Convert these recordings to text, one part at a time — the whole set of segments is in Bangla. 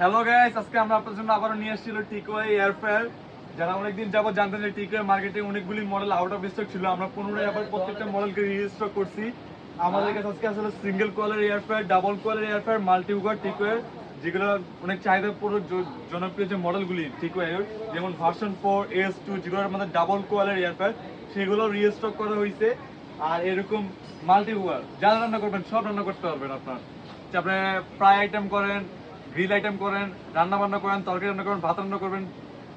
হ্যালো গাইস, আজকে আমরা আপনাদের জন্য আবারও নিয়ে এসেছিল টিকওয়ে এয়ার ফ্রায়ার। যারা অনেকদিন যাবত জানতেন যে টিকওয়ে মার্কেটে অনেকগুলি মডেল আউট অফ স্টক ছিল, আমরা পুনরায় আবার প্রত্যেকটা মডেলকে রিস্টক করছি। আমাদের কাছে আজকে আসলে সিঙ্গেল কোয়ালের এয়ার ফ্রায়ার, ডাবল কোয়ালের এয়ার ফ্রায়ার, মাল্টি কুকার টিকওয়ে, যেগুলো অনেক চাহিদাপূর্ণ জনপ্রিয় যে মডেলগুলি টিকওয়ে, যেমন ভার্সন 4, S2, যেগুলোর মধ্যে ডাবল কোয়ালের এয়ার ফ্রায়ার, সেগুলো রিস্টক করা হয়েছে। আর এরকম মাল্টি কুকার যা রান্না করবেন সব রান্না করতে পারবেন আপনার। আপনি ফ্রাই আইটেম করেন, গ্রিল আইটেম করেন, রান্না বান্না করেন, তরকারি রান্না করেন, ভাত রান্না করবেন,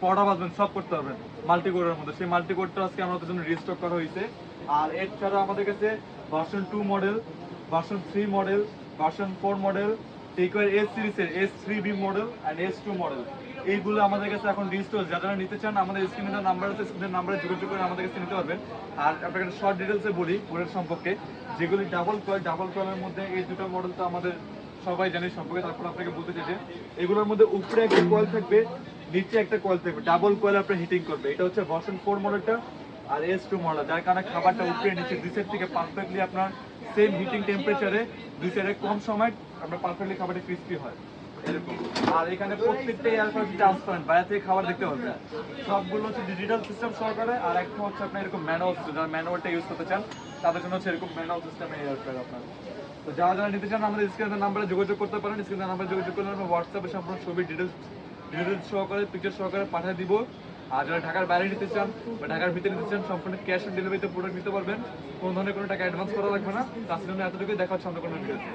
পরোটা ভাজবেন, সব করতে পারবেন মাল্টি কোরের মধ্যে। সেই মাল্টি কোরটা আজকে আমাদের জন্য রিস্টক করা হয়েছে। আর এছাড়া আমাদের কাছে version 2 model, version 3 model, version 4 model, টেকওয়ার S series S3B model and S2 model, এইগুলো আমাদের কাছে এখন রিস্টক। যারা নিতে চান আমাদের স্ক্রিনে নাম্বার আছে, স্ক্রিনের নাম্বারে যোগাযোগ করে আমাদের কাছে নিতে পারবেন। আর আপনাকে একটা শর্ট ডিটেলসে বলি কোরের সম্পর্কে, যেগুলি ডাবল কয়েলের মধ্যে এই দুটো মডেল তো আমাদের সবাই জানি সম্পর্কে। তারপর আপনাকে বলতে চাই যে এগুলোর মধ্যে উপরে একটা কয়েল থাকবে, নিচে একটা কয়েল থাকবে, ডাবল কয়েল আপনার হিটিং করবে। এটা হচ্ছে ভার্সন 4 মডেলটা আর S2 মডেল, যার কারণে খাবারটা উপরে নিচে দুই সাইড থেকে পারফেক্টলি আপনার সেম হিটিং টেম্পারেচারে দুই সাইডে কম সময় আপনার পারফেক্টলি খাবারটা ক্রিস্পি হয় এরকম। আর এখানে প্রত্যেকটা এয়ার ফ্রায়ার ট্রান্সপারেন্ট, বাইরে থেকে খাবার দেখতে পারবেন। সবগুলো হচ্ছে ডিজিটাল সিস্টেম সহকারে। আর একটা হচ্ছে আপনার এরকম ম্যানুয়াল সিস্টেম, যারা ম্যানুয়ালটা ইউজ করতে চান তাদের জন্য হচ্ছে এরকম ম্যানুয়াল সিস্টেমের এয়ার ফ্রায়ার আপনার। তো যারা যারা নিতে চান আমাদের স্ক্রিনের নাম্বারে যোগাযোগ করতে পারেন। স্ক্রিনের নাম্বারে যোগাযোগ করলে আমরা হোয়াটসঅ্যাপে সম্পূর্ণ ছবি ডিটেলস সহকারে, পিকচার সহকারে পাঠিয়ে দিব। আর যারা ঢাকার বাইরে নিতে চান বা ঢাকার ভিতরে নিতে চান, সম্পূর্ণ ক্যাশ অন ডেলিভারিতে প্রোডাক্ট নিতে পারবেন। কোনো ধরনের কোনো টাকা অ্যাডভান্স করা লাগবে না। তার জন্য এতটুকুই, দেখা হচ্ছে অন্য কোনো ভিডিওতে।